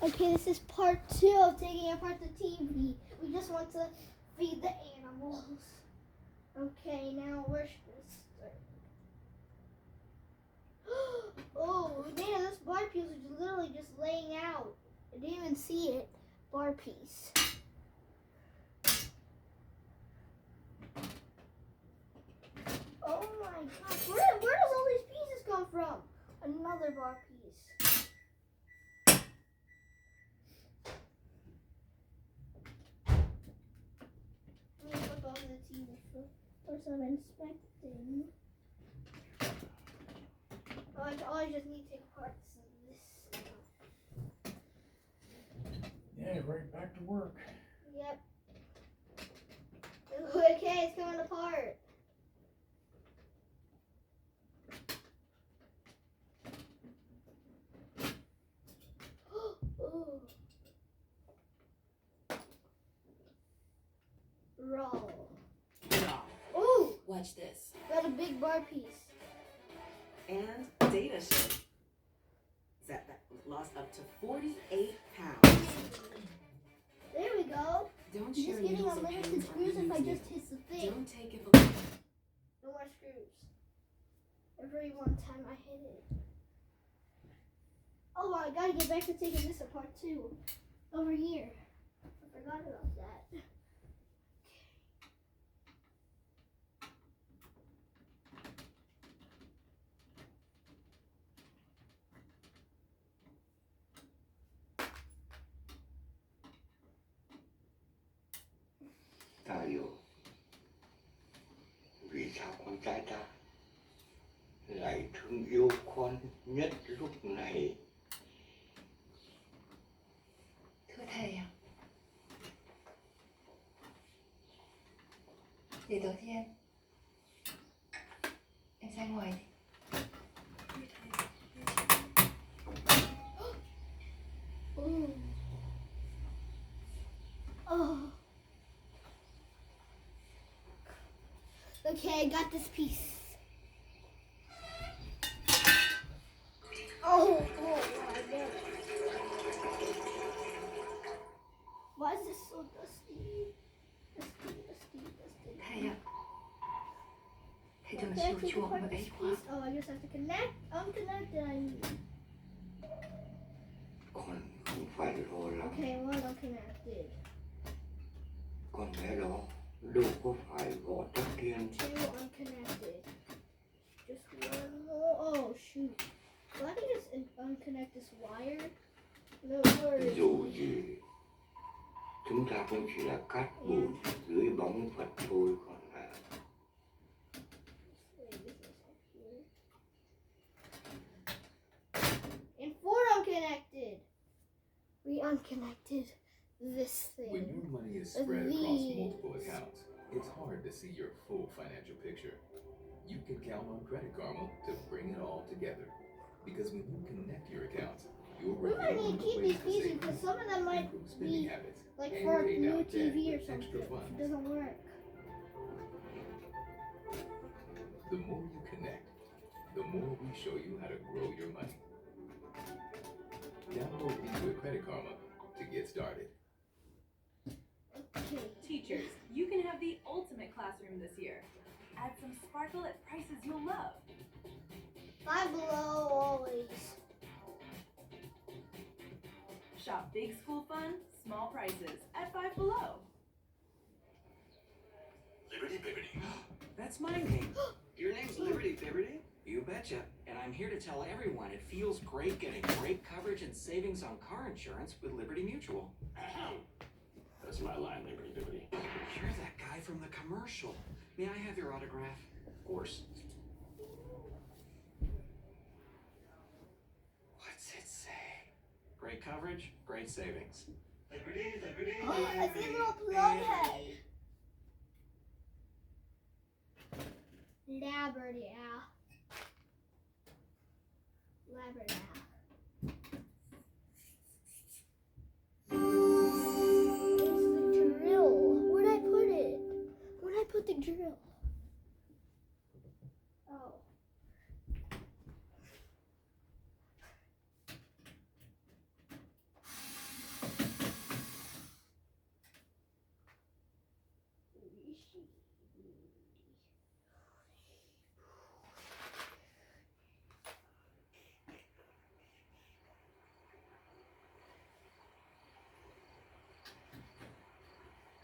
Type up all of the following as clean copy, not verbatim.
Okay, this is part 2 of taking apart the TV. We just want to feed the animals. Okay, now where should this start? Oh, man, this bar piece is literally just laying out. I didn't even see it. Bar piece. Oh my gosh, where does all these pieces come from? Another bar piece. Let me put on the TV for some inspecting. Oh, I just need to take parts of this stuff. Yeah, right back to work. Yep. Okay, it's coming apart. Ooh. Roll. Ooh, Watch this. got a big bar piece. And data show that lost up to 48 pounds. There we go. Don't Just share getting needles or unlimited pens or screws if I use just hit the thing. Don't take it for No more screws. Every one time I hit it. Oh, I gotta get back to taking this apart too. Over here. I forgot about that. Tayo, vì sao con trai ta lại thương yêu con nhất lúc này? Thưa thầy ạ, để tối thiên em ra ngoài đi. Ooh. Oh. Okay, I got this piece. Oh my god. Why is this so dusty? Dusty. Thầy ạ, thầy đừng Can I chiều take chuộng apart mà this ấy quá. piece? Oh, I just have to connect, unconnect, and I need. Con không phải lo lắng, Okay, one unconnected. con bé đó đâu có phải Võ Tắc Thiên. Two unconnected. Just one more. Oh shoot. Well, I can just unconnect this wire. No worries. Dù gì, chúng ta cũng chỉ là cát bụi dưới bóng Phật thôi con ạ. And 4 unconnected. We unconnected this thing. When your money is spread across multiple accounts, it's hard to see your full financial picture. You can count on Credit Karma to bring it all together. Because when you connect your accounts, you'll We might reveal need to new keep ways these to pieces save because some of them might improve spending be habits, like and for a pay new down debt TV or with something. extra If funds. it doesn't work. The more you connect, the more we show you how to grow your money. Download Intuit Credit Karma to get started. Okay. Teachers, you can have the ultimate classroom this year. Add some sparkle at prices you'll love. Five Below always. Shop big school fun, small prices at Five Below. Liberty Bibbity. That's my name. Your name's Liberty Bibbity? You betcha. And I'm here to tell everyone it feels great getting great coverage and savings on car insurance with Liberty Mutual. Ahem. That's my line, Liberty Bibbity. You're that guy from the commercial. May I have your autograph? Of course. What's it say? Great coverage, great savings. Liberty, Liberty, Oh, I see a little plug head. Labrador. It's the drill. Where'd I put it? Where'd I put the drill? Oh.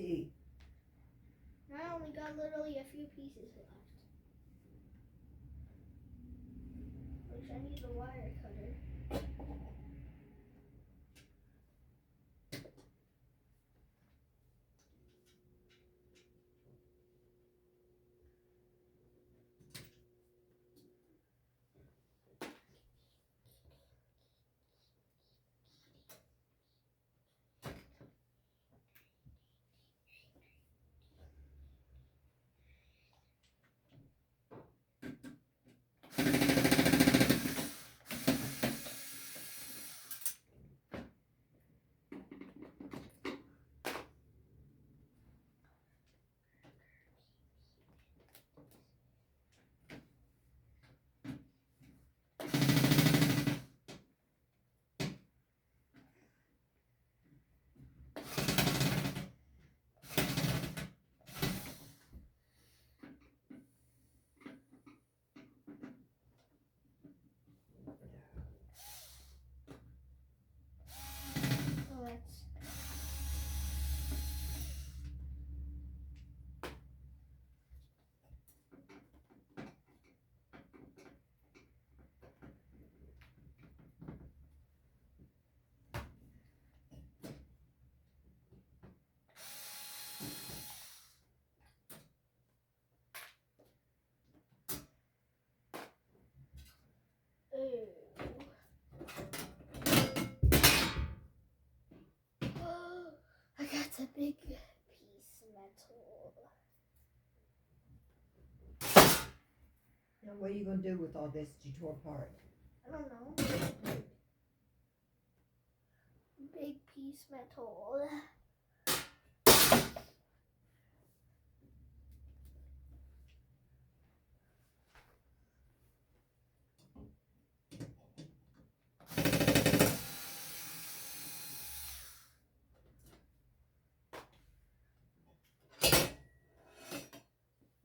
see. I only got literally a few pieces left. Which I need the wire cutter. So let's I got a big piece metal. Now, what are you gonna do with all this you tore apart? I don't know. Big piece metal.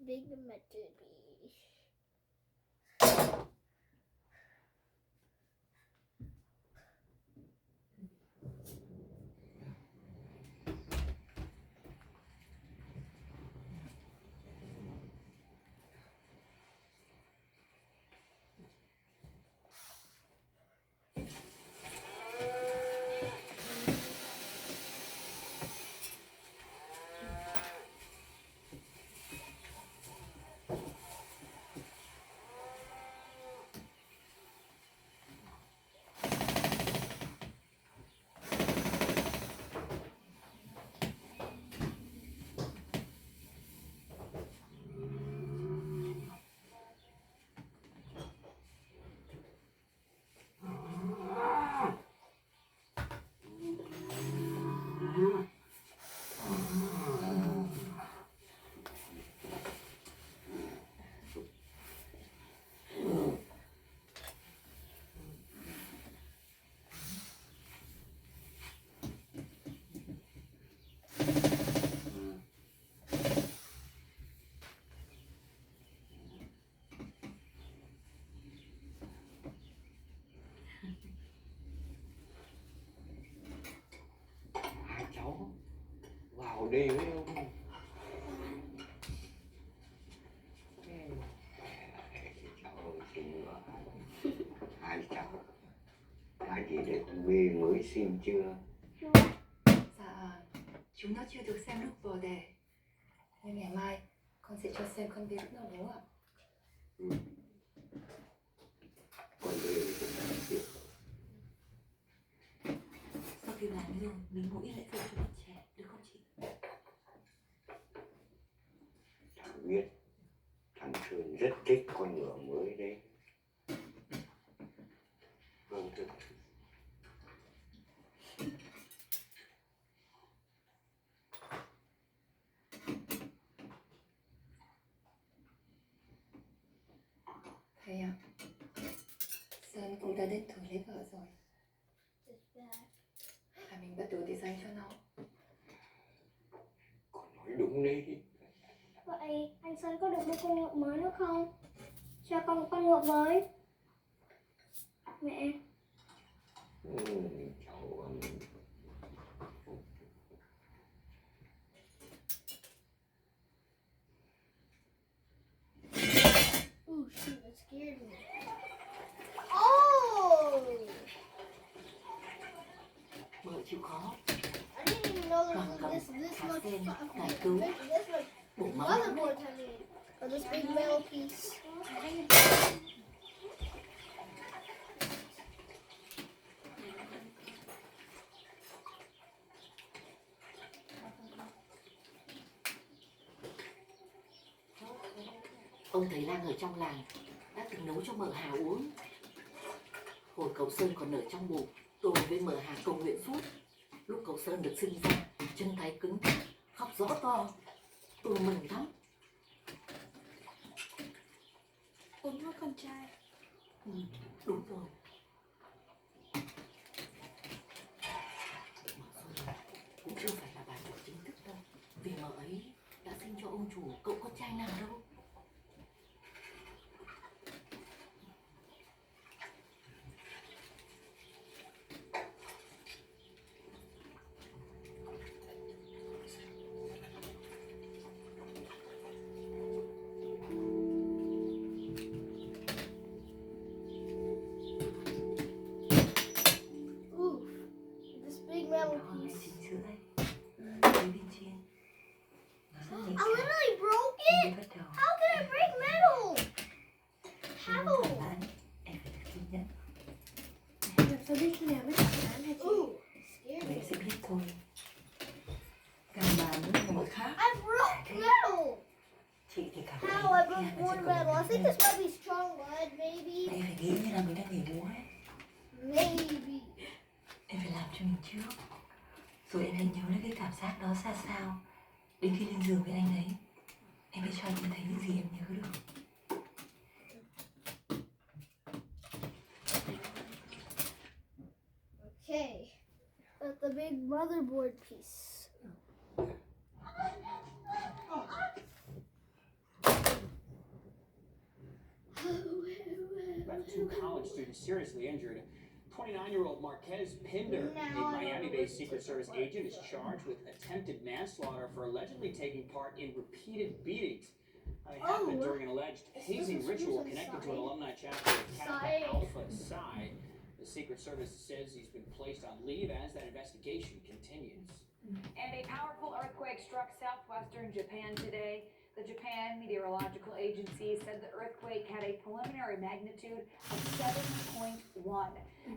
Big metal piece. Hai cháu vào đây với ông. Cháu xinh quá. Hai cháu đã gì để con bê mới xin chưa? Dạ, chúng nó chưa được xem lúc vào đề. Nhưng ngày mai con sẽ cho xem con bé lúc nào bố ạ. Con bê cũng đã biết. Sau khi làm rồi, mình mỗi lại dạy cho bạn trẻ, được không chị? Thằng biết, thằng Sơn rất thích con ngựa mới đấy. Vâng thưa. Thầy ạ, Sơn cũng đã đến tuổi lấy vợ rồi. Là mình bắt đầu design cho nó. Con nói đúng đấy. Vậy anh Sơn có được một con ngựa mới nữa không? Cho con một con ngựa với. Mẹ. Cháu chịu khó. I didn't even know there was this much this much Bổ móng. motherboard I need for this big metal piece. Ông thầy lang ở trong làng đã từng nấu cho Mợ Hà uống. Hồi cậu Sơn còn ở trong bụng, tôi với Mợ Hà cầu nguyện suốt. Lúc cậu Sơn được sinh ra, chân tay cứng, khóc rõ to. Tôi mừng lắm. Uống nước con trai. Đúng rồi. Cũng chưa phải là bài vở chính thức đâu. Vì Mợ ấy đã sinh cho ông chủ cậu con trai nào đâu. Oof. This big metal Đó, piece. chính sữa đây. Bên trên. Nó rất nhạy I cảm. literally broke Em it! bắt đầu. How can I break metal? Em How? thỏa mãn. Em phải được ghi nhận. Làm sao biết khi nào mới thỏa mãn hả chị? Ooh, scared Mẹ me. sẽ biết thôi. Càng bàn với người khác. I broke metal! Chị thì cảm thấy How I khi broke nào mà one chị metal? I còn think lớn this might be strong lead, maybe. mẹ phải nghĩ như là mình đang nhảy múa ấy. Maybe. Em phải làm cho mình trước. Rồi em hãy nhớ lấy cái cảm giác đó ra sao. Đến khi lên giường với anh ấy, em mới cho anh thấy những gì em nhớ được. Okay. That's the big motherboard piece. Left two college students seriously injured. 29-year-old Marquez Pinder, a Now I Miami-based know Secret Service agent, is charged with attempted manslaughter for allegedly taking part in repeated beatings. It happened during an alleged hazing ritual connected to an alumni chapter of Kappa Alpha Psi. The Secret Service says he's been placed on leave as that investigation continues. And a powerful earthquake struck southwestern Japan today. The Japan Meteorological Agency said the earthquake had a preliminary magnitude of 7.1.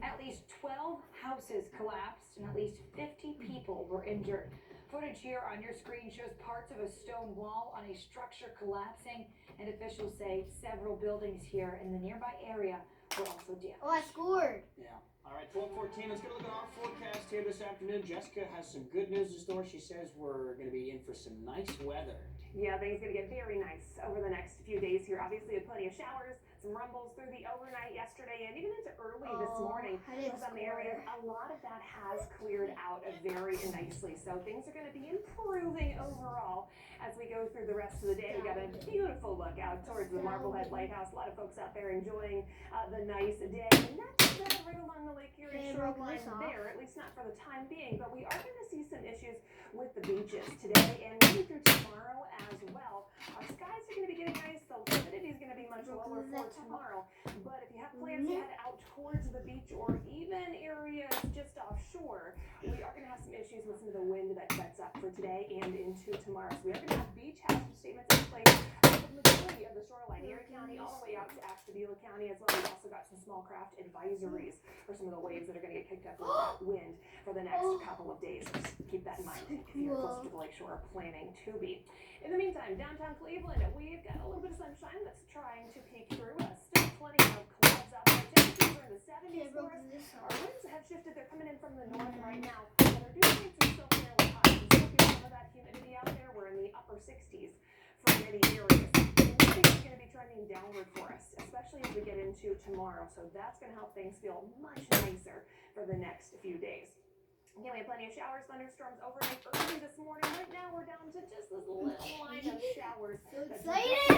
At least 12 houses collapsed and at least 50 people were injured. Footage here on your screen shows parts of a stone wall on a structure collapsing, and officials say several buildings here in the nearby area were also damaged. Oh, I scored. Yeah. All right, 12:14. Let's get a look at our forecast here this afternoon. Jessica has some good news in store. She says we're going to be in for some nice weather. Yeah, things going to get very nice over the next few days here. Obviously, with plenty of showers, some rumbles through the overnight yesterday, and even into early this morning. I didn't In some score. areas, a lot of that has cleared out very nicely. So things are going to be improving overall as we go through the rest of the day. We got a beautiful look out towards the Marblehead Lighthouse. A lot of folks out there enjoying the nice day. And not just that right along the Lake Erie Okay, broke shoreline this off. there, at least not for the time being. But we are going to see some issues with the beaches today and maybe through tomorrow as well. Our skies are going to be getting nice. The humidity is going to be much lower for tomorrow. But if you have plans to head out towards the beach or even areas just offshore, we are going to have some issues with some of the wind that sets up for today and into tomorrow. So we are going to have beach hazard statements in place for the majority of the shoreline, Erie County all the way out to Ashtabula County as well. We've also got some small craft advisories for some of the waves that are going to get kicked up with that wind for the next couple of days. So just keep that in mind if you're close to the lakeshore or planning to be. In the meantime, downtown Cleveland, we've got a little bit of sunshine that's trying to peek through. Still plenty of clouds out there. Temperatures are in the 70s for us. Our winds have shifted. They're coming in from the north right now. But our dew points are still fairly high. We still feel some of that humidity out there. We're in the upper 60s for many areas. And this is going to be trending downward for us, especially as we get into tomorrow. So that's going to help things feel much nicer for the next few days. Again, we have plenty of showers, thunderstorms overnight early this morning. Right now, we're down to just this little line of showers. That's excited!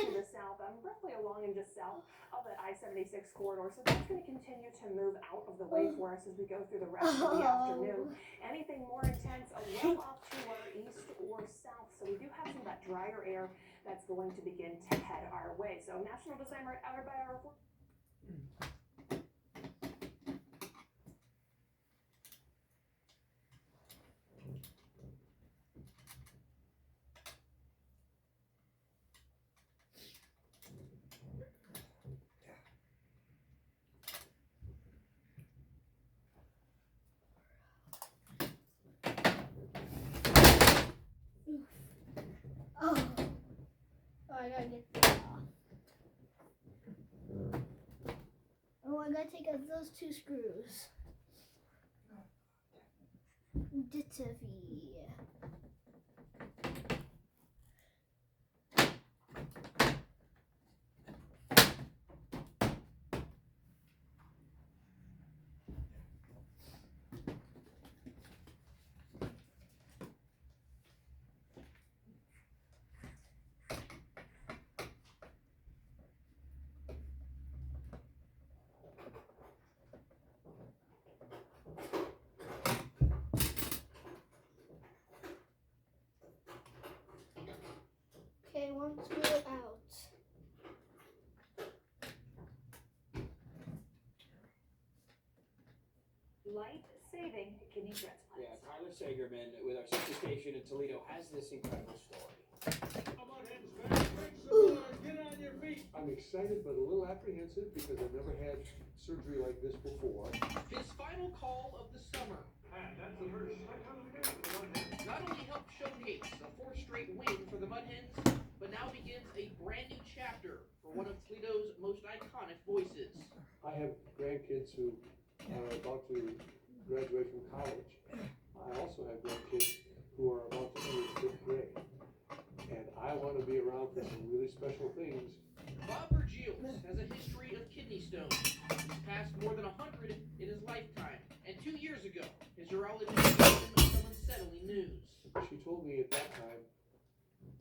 to the south, roughly along and just south of that I-76 corridor. So that's going to continue to move out of the way for us as we go through the rest of the afternoon. Anything more intense, a well off to our east or south. So we do have some of that drier air that's going to begin to head our way. So National Design right out by our report. I gotta get that off. Oh, I gotta take out those 2 screws. Ditavy. Okay, 1 screw out. Life-saving kidney transplant. Yeah, Tyler Sagerman with our sister station in Toledo has this incredible story. Come on, hands back, break some get on your feet. I'm excited but a little apprehensive because I've never had surgery like this before. His final call of the summer. That's the first. Not only helped showcase a 4th straight win for the Mud Hens, but now begins a brand new chapter for one of Toledo's most iconic voices. I have grandkids who are about to graduate from college. I also have grandkids who are about to enter 5th grade. And I want to be around for some really special things. Bob Vergils has a history of kidney stones. He's passed more than 100 in his lifetime. And 2 years ago, his urologist gave him some unsettling news. She told me at that time,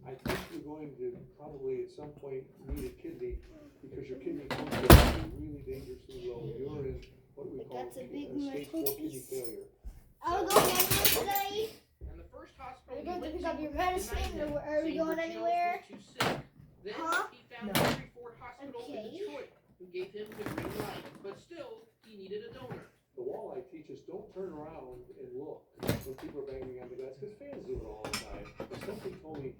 I think you're going to probably at some point need a kidney because your kidney function is really dangerously low. You're in what we call stage 4 kidney failure. I'll go anywhere today. And the first Are hospital you going to he pick went up your medicine or are we going anywhere? was too sick. Then Huh? he found No. Henry Ford Hospital Okay. in Detroit, who gave him the green light. But still, he needed a donor. The walleye teaches don't turn around and look when people are banging on the glass because fans do it all the time. But something told me,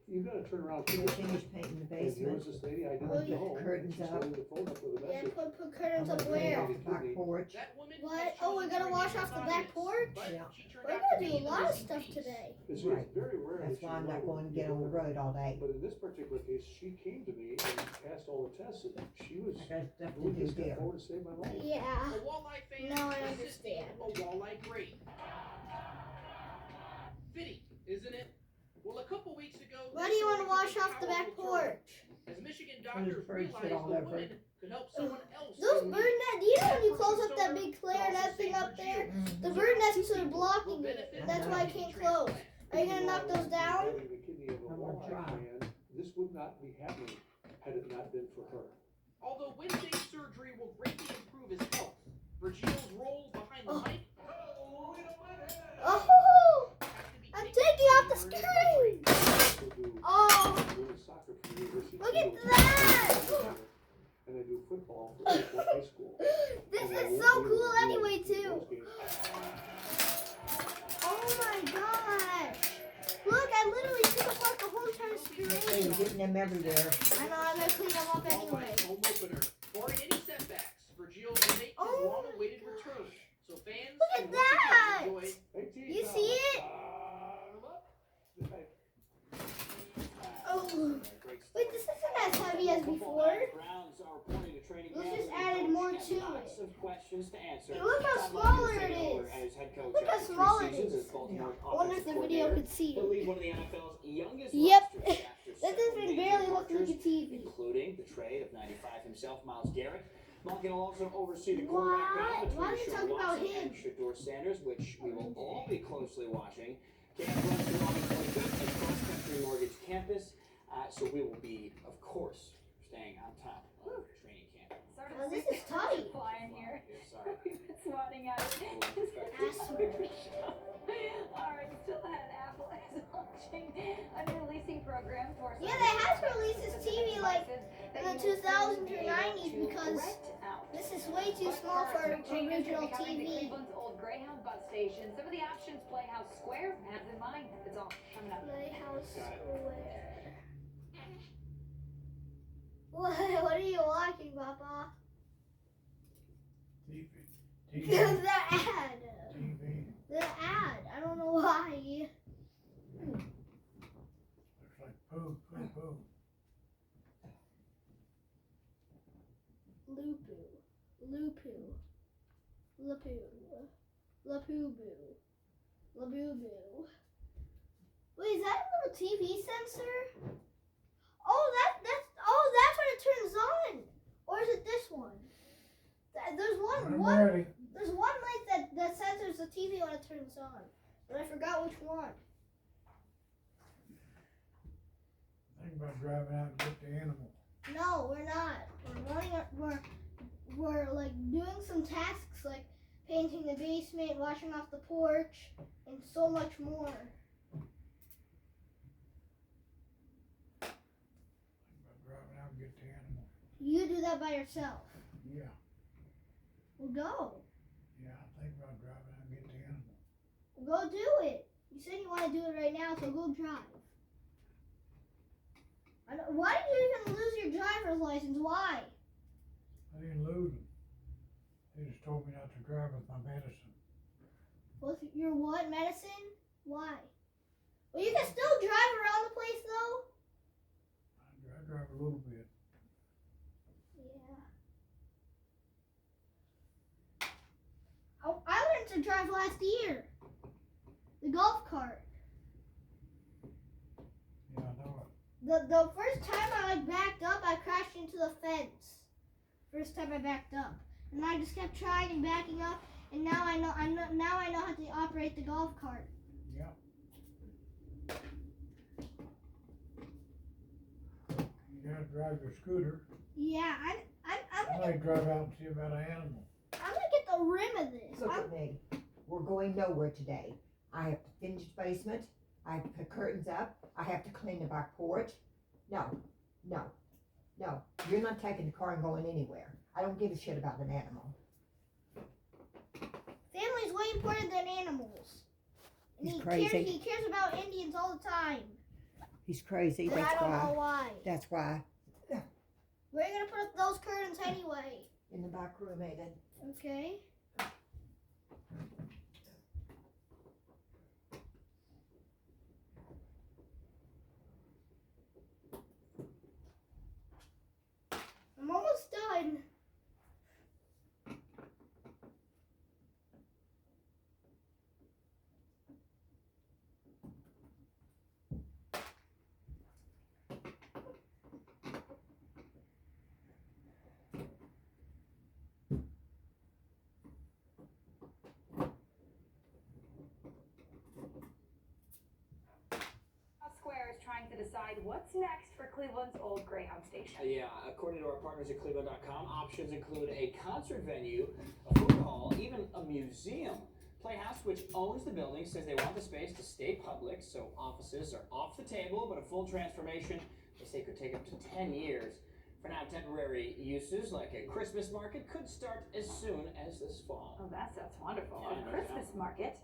you gotta turn around. Can we finish painting the And here basement? was this lady I Oh, didn't yeah. know. Curtains She's up. holding the phone up with a Yeah, message. put curtains I'm up gonna clean where? off the back porch. That woman What? has Oh, we're chosen gonna to wash remain off the back anonymous, porch? but Yeah. she turned We're out gonna to do be a lot of missing stuff piece. today. It's Right. very rare. That's that why I'm you not know going to get on the road all day. But in this particular case, she came to me and passed all the tests and she was I got stuff to willing do to step there. forward to save my life. Yeah. A walleye fan Now I is understand. a walleye great. Fitty, isn't it? Well, a couple weeks ago, Why do you want to wash off the back porch? as Michigan There's doctors birds realized shit the all over woman it. could help someone else. Those in bird need. nest, you know when you close up that big clear net thing up there? Mm-hmm. The bird nests are blocking it. That's why I can't close. Are you gonna knock those down? Having the kidney of a I'm gonna walleye try. fan, this would not be happening had it not been for her. Although Wednesday's surgery will greatly improve his health, Virgil's role behind the mic Oh, has to be I'm taken taking off the seriously. screen. I do Oh, women's soccer for the University of look at Toledo. that. And I do football for Oakwood High School. This And I is won't so be able cool to do anyway it in too. those games. Oh my gosh. Look, I literally took apart the whole entire Hey, you're screen. getting them everywhere. I know, I'm gonna clean them up Walleye anyway. home opener. Barring any setbacks, Virgil will make his Oh. long-awaited return. So fans Look can at once again that. enjoy Hey, T, You see it? Oh, wait, this isn't as heavy as before. Browns are reporting to training Let's camp just with add coach more and to lots it. of questions to answer. Hey, look how Todd smaller Monken's taking it over is. as head coach Look how after 3 small it seasons is. as Baltimore I wonder if the offensive video coordinator. could see He'll it. lead one of the NFL's youngest Yep. rosters after That several doesn't major barely look like a departures, TV. including the trade of 95 himself, Myles Garrett. Monken will also oversee the quarterback battle What? Why between are you Deshaun talking about Watson and him? Shador Sanders, which we will all be closely watching. Camp runs through August 25th at Cross Country Mortgage Campus, so we will be, of course, staying on top of training camp. Sort Oh, of this sick is tight. fly in here. Sorry. We've been swatting at it. Alright, still ahead, Apple is launching a new leasing program for Yeah, they had to release this TV like in the 2000s or 90s because this is way too small for original The TV. Cleveland's old Greyhound bus station. Some of the options Playhouse Square has in mind. It's all coming up. Playhouse Square. What are you watching, Papa? TV. The TV. ad. TV. The ad. I don't know why. Looks like poo, poo, poo. Labubu. Labubu. Wait, is that a little TV sensor? Oh, that's when it turns on. Or is it this one? There's I'm one. ready. There's one light that censors the TV when it turns on, but I forgot which one. Think about driving out and get the animal. No, we're not. We're like doing some tasks like painting the basement, washing off the porch, and so much more. Think about driving out and get the animal. You do that by yourself. Yeah. Well, go. Yeah, think about driving out and get the animal. Well, go do it. You said you want to do it right now, so go drive. Why did you even lose your driver's license? Why? I didn't lose them. They just told me not to drive with my medicine. With your what? Medicine? Why? Well, you can still drive around the place, though. I drive a little bit. Yeah. I learned to drive last year. The golf cart. Yeah, I know it. The first time I backed up, I crashed into the fence. First time I backed up, and I just kept trying and backing up, and now I know how to operate the golf cart. Yeah. You gotta drive your scooter. Yeah, I might drive out and see about an animal. I'm gonna get the rim of this. Look at me. We're going nowhere today. I have to finish the basement. I have to put curtains up. I have to clean the back porch. No. You're not taking the car and going anywhere. I don't give a shit about an animal. Family's way important than animals. And He's crazy. He cares about Indians all the time. He's crazy. And I don't know why. That's why. Where are you gonna put up those curtains anyway? In the back room, Aiden. Okay. I'm almost done. Square is trying to decide what's next for Cleveland's old Greyhound station. Yeah, according to our partners at Cleveland.com, options include a concert venue, a food hall, even a museum. Playhouse, which owns the building, says they want the space to stay public, so offices are off the table, but a full transformation, they say, could take up to 10 years. For now, temporary uses like a Christmas market could start as soon as this fall. Oh, that sounds wonderful. Yeah, A Christmas market.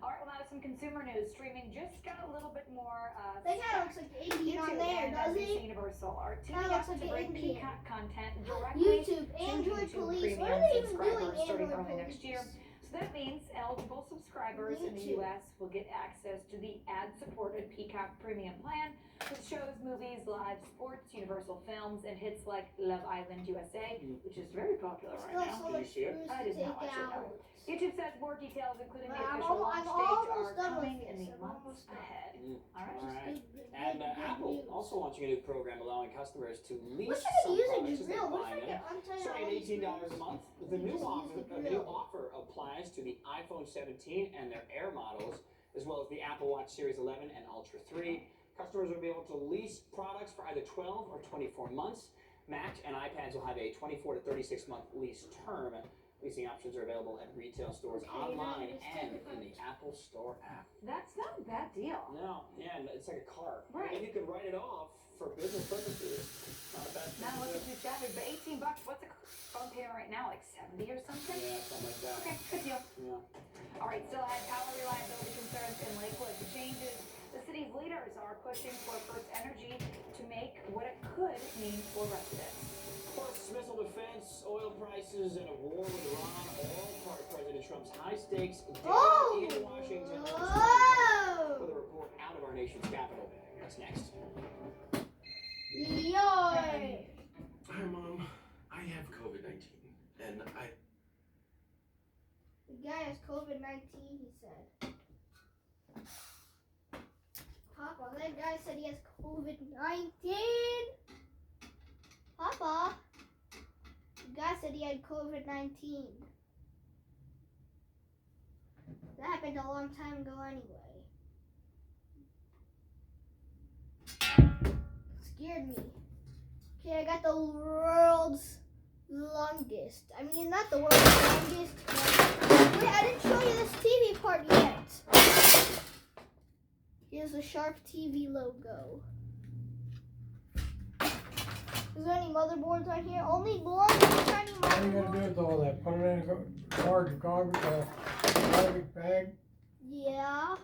All right, well, now some consumer news. Streaming just got a little bit more. That guy looks like the Indian on YouTube there, and does NBC he? Universal are That teaming looks up like to the bring Indian. Peacock content directly YouTube, to Android YouTube Police. What Premium are they even subscribers doing, starting Android early Police? next year. So that means eligible subscribers in the YouTube. U.S. will get access to the ad-supported Peacock Premium plan, which shows movies, live sports, Universal films, and hits like Love Island USA, which is very popular right now. Still so much screws I to didn't know. take I should know. out. YouTube says more details, including the I'm official launch almost dates, are done with coming in this. the I'm months almost done. ahead. All right. All right. Good And Apple news. also launching a new program allowing customers to lease Wish I some could use products it as real. they What buy if I them. could untie Starting all at these $18 a screws? month, the and new just use the the new drill? offer applies to the iPhone 17 and their Air models, as well as the Apple Watch Series 11 and Ultra 3. Customers will be able to lease products for either 12 or 24 months. Mac and iPads will have a 24 to 36 month lease term. Leasing options are available at retail stores online and in the Apple Store app. That's not a bad deal. No, yeah, and it's like a car. Right. And you can write it off for business purposes. Not a bad thing Not to looking do. too shabby, but $18, what's a phone payment right now? Like 70 or something? Yeah, something like that. Okay, good deal. Yeah. All right, still had power reliability concerns in Lakewood. The changes, the city's leaders are pushing for First Energy to make what it could mean for residents. Plus, missile defense, oil prices, and a war with Iran, all part of President Trump's high-stakes day in Washington. Whoa! With a report out of our nation's capital. That's next. Yoy! Hi, Mom. I have COVID-19, and The guy has COVID-19, he said. Papa, that guy said he has COVID-19. Papa, the guy said he had COVID-19. That happened a long time ago anyway. It scared me. Okay, I got the world's longest. I mean, not the world's longest. Wait, I didn't show you this TV part yet. Here's the Sharp TV logo. Is there any motherboards on here? Only one tiny What are you motherboard. gonna do with all that? Put it in a garbage bag? Yeah.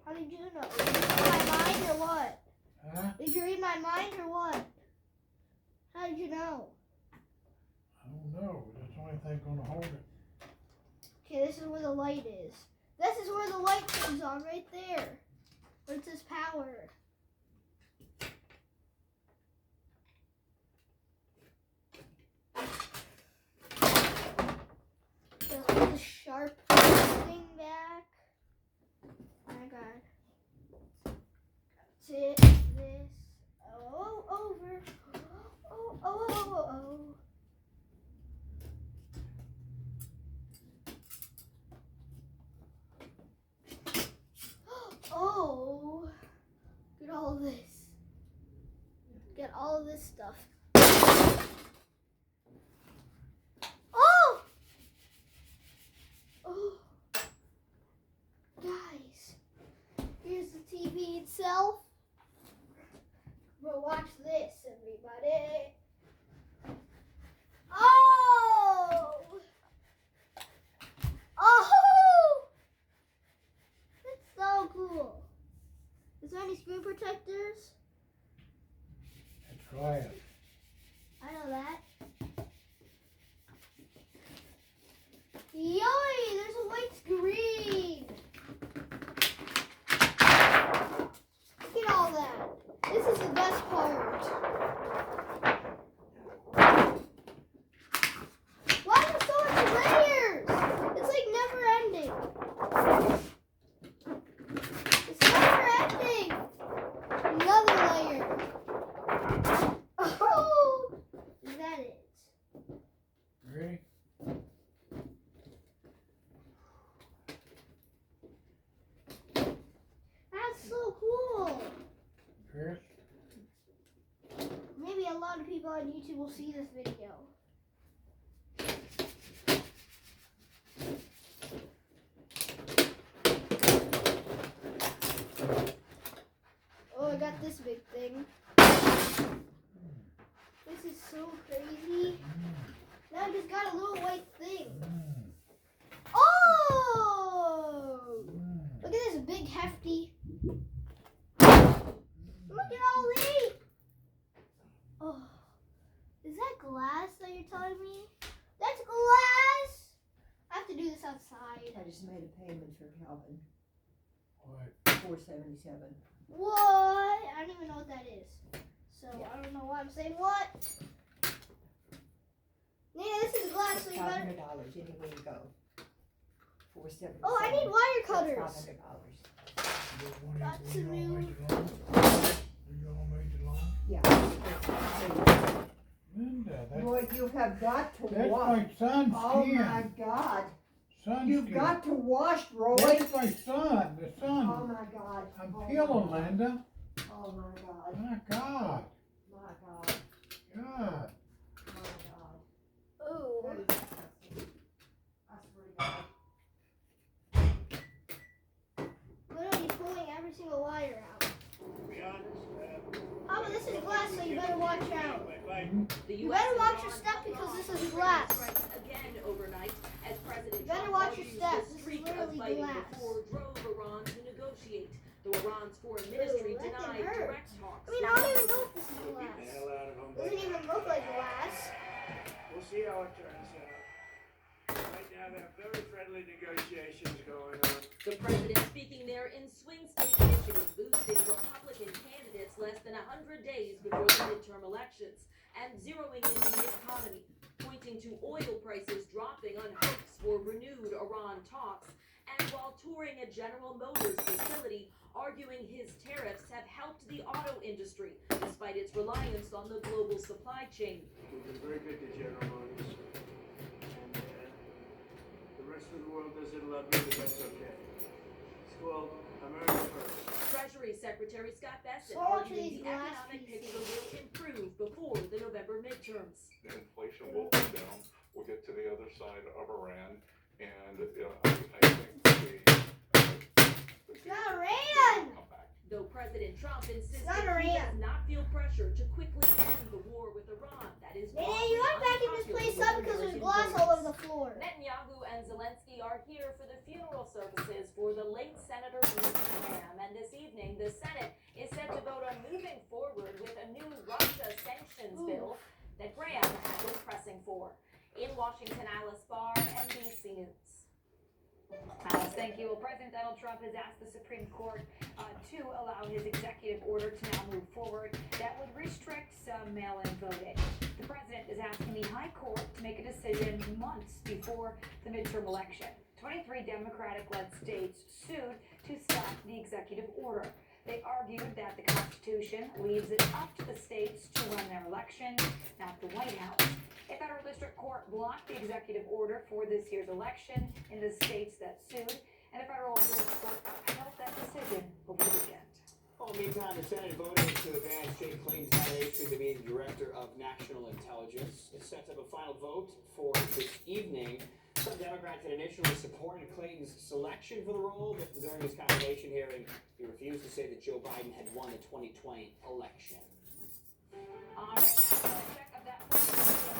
How did you know? Did you read my mind or what? Huh? Did you read my mind or what? How did you know? I don't know. That's the only thing gonna hold it. Okay, this is where the light is. This is where the light comes on, right there. Where it says power. Let's put the Sharp thing back. Oh my god. That's it. This. Oh, over. Oh. Oh, get all this. Get all of this stuff. Oh! Oh. Guys, here's the TV itself. But watch this, everybody. Oh! Oh! That's so cool. Is there any screen protectors? It's glass. I know that. Yoy! There's a white screen! Look at all that. This is the best part. Why are there so many layers? It's like never ending. It's never ending. Another layer. Oh! Is that it? Ready? That's so cool. Chris? Maybe a lot of people on YouTube will see this video. Oh, I got this big thing. This is so crazy. Now I just got a little white thing. Oh! Look at this big hefty. Look at all these. Oh, is that glass that you're telling me? That's glass. I have to do this outside. I just made a payment for Calvin. What? $477. What? I don't even know what that is. So I don't know why I'm saying what. Nina, this is glass, so you better. $500 anywhere you go. $477. Oh, I need wire cutters. That's $500. That's a new. You all made the lawn? Yeah. Linda, that's, Boy, you have got to that's wash. my son's Oh skin. my God. Son's You've skin. got to wash, Roy. That's my son, the son. Oh my God. I'm Oh peeling, my God. Linda. Oh my God. My God. My God. God. My God. Oh. That is disgusting. I swear to God. Literally pulling every single wire out. Oh, but this is glass, so you better watch out. You better watch your step because this is glass. Again overnight, as President You better Trump watch your argues step. the This is streak of literally fighting glass. before drove Iran to negotiate. Though Iran's foreign ministry That can denied hurt. direct talks. I mean, I don't even know if this is glass. Doesn't even look like glass. We'll see how it turns out. Right now, there are very friendly negotiations going on. The president speaking there in swing state Michigan, boosting Republican candidates less than 100 days before the midterm elections and zeroing in on the economy, pointing reacting to oil prices dropping on hopes for renewed Iran talks, and while touring a General Motors facility, arguing his tariffs have helped the auto industry despite its reliance on the global supply chain. We've been very good to General Motors. And the rest of the world doesn't love you, but that's okay. It's called America First. Treasury Secretary Scott Bessent So much arguing these the glass economic pieces. picture will improve before the November midterms. The inflation will come down. We'll get to the other side of Iran, and I think It's not Iran! Though President Trump insisted not he Iran. does not feel pressure to quickly end the war with Iran. That is Man, broadly you gotta vacuum this unpopular place with up because there's American glass voters. all over the floor. Netanyahu and Zelensky are here for the funeral services for the late Senator Lindsey Graham, and this evening the Senate is set to vote on moving forward with a new Russia sanctions bill that Graham was pressing for. In Washington, Alice Barr, NBC News. Alice, thank you. Well, President Donald Trump has asked the Supreme Court to allow his executive order to now move forward that would restrict some mail-in voting. The president is asking the High Court to make a decision months before the midterm election. 23 Democratic-led states sued to stop the executive order. They argued that the Constitution leaves it up to the states to run their elections, not the White House. A federal district court blocked the executive order for this year's election in the states that sued, and a federal appeals court upheld that decision over the weekend. Well, meantime, the Senate voted to advance Jay Clayton's nomination to be the Director of National Intelligence. It sets up a final vote for this evening. Some Democrats had initially supported Clayton's selection for the role, but during his confirmation hearing, he refused to say that Joe Biden had won the 2020 election. All right, now let's check of that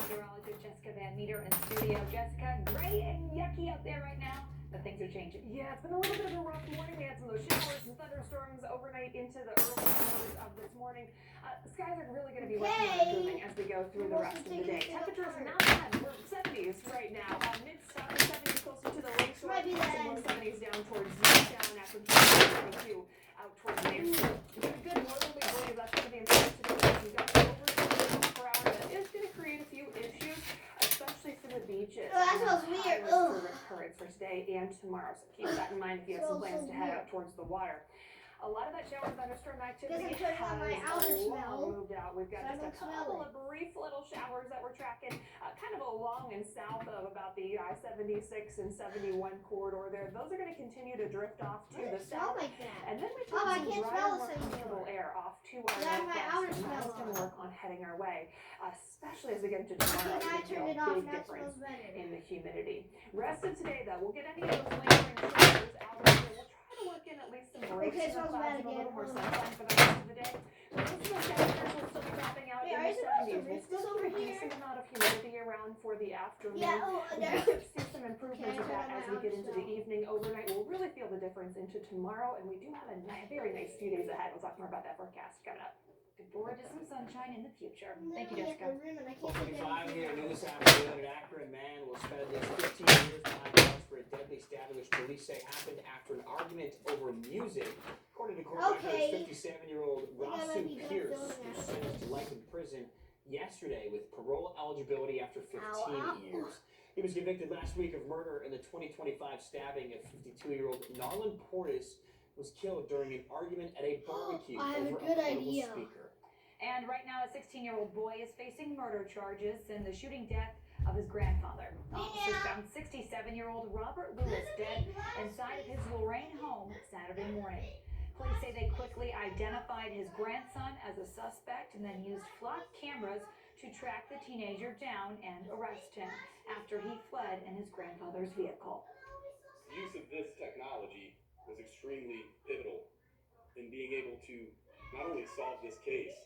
meteorologist Jessica Van Meter in studio. Jessica, gray and yucky out there right now, but things are changing. Yeah, it's been a little bit of a rough morning. We had some of those showers and thunderstorms overnight into the early hours of this morning. The skies are really going to be looking and improving as we go through the rest of the day. Temperatures are not bad. We're 70s right now. Mid-70s closer to the lakeshore. Some low 70s down towards Newtown after 22 out towards Mansfield. Good northerly breeze. That's going to be important today. We've got over 20 per hour. That is going to create a few issues, especially for the beaches. Oh, that smells weird. Currents for today and tomorrow. So keep that in mind if you have some plans to head out towards the water. A lot of that shower and thunderstorm activity Doesn't turn on my outer smell. moved out. We've got just a couple of brief little showers that we're tracking, kind of along and south of about the I-76 and 71 corridor there. Those are going to continue to drift off to the south. Like that. And then we Oh, have I some can't drier, smell the more same comfortable air off to our Yeah, my outer northwest, and that's smell going to on. work on heading our way, especially as we get into tomorrow. Okay, now I We're turned gonna it feel a off. big Now it difference smells better. in the humidity. Rest of today, though, we'll get any of those lingering showers out of here. We'll try to work in at least some breaks Okay, in the smells clouds bad and a little again. more sunshine for the rest of the day. But most of those temperatures will still be dropping out Wait, in are the you supposed to 70s. We'll mix still this see over a here? decent amount of humidity around for the afternoon. Yeah, oh, We there. should see some improvements Okay, of that I as turn we get my into the evening. Overnight, we'll really feel the difference into tomorrow, and we do have a very nice few days ahead. We'll talk more about that forecast coming up. Look forward to some sunshine in the future. Thank you, Literally at Jessica. the rim and I can't 4:25 get here anything new this out. afternoon. An Akron man will spend at least 15 years behind bars for a deadly stabbing which police say happened after an argument over music. According to court Okay. records, 57-year-old I might Rasu be done Pierce filming was after sentenced to life in prison yesterday with parole eligibility after 15 Ow. years. He was convicted last week of murder in the 2025 stabbing of 52-year-old Narlin Portis was killed during an argument at a barbecue I have a over good portable idea. speaker. And right now, a 16-year-old boy is facing murder charges in the shooting death of his grandfather. Officers found 67-year-old Robert Lewis dead inside of his Lorraine home Saturday morning. Police say they quickly identified his grandson as a suspect and then used flock cameras to track the teenager down and arrest him after he fled in his grandfather's vehicle. The use of this technology was extremely pivotal in being able to not only solve this case,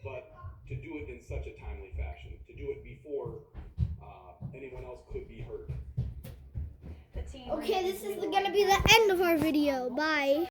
but to do it in such a timely fashion, to do it before anyone else could be heard. Okay, this is gonna be the end of our video. Bye.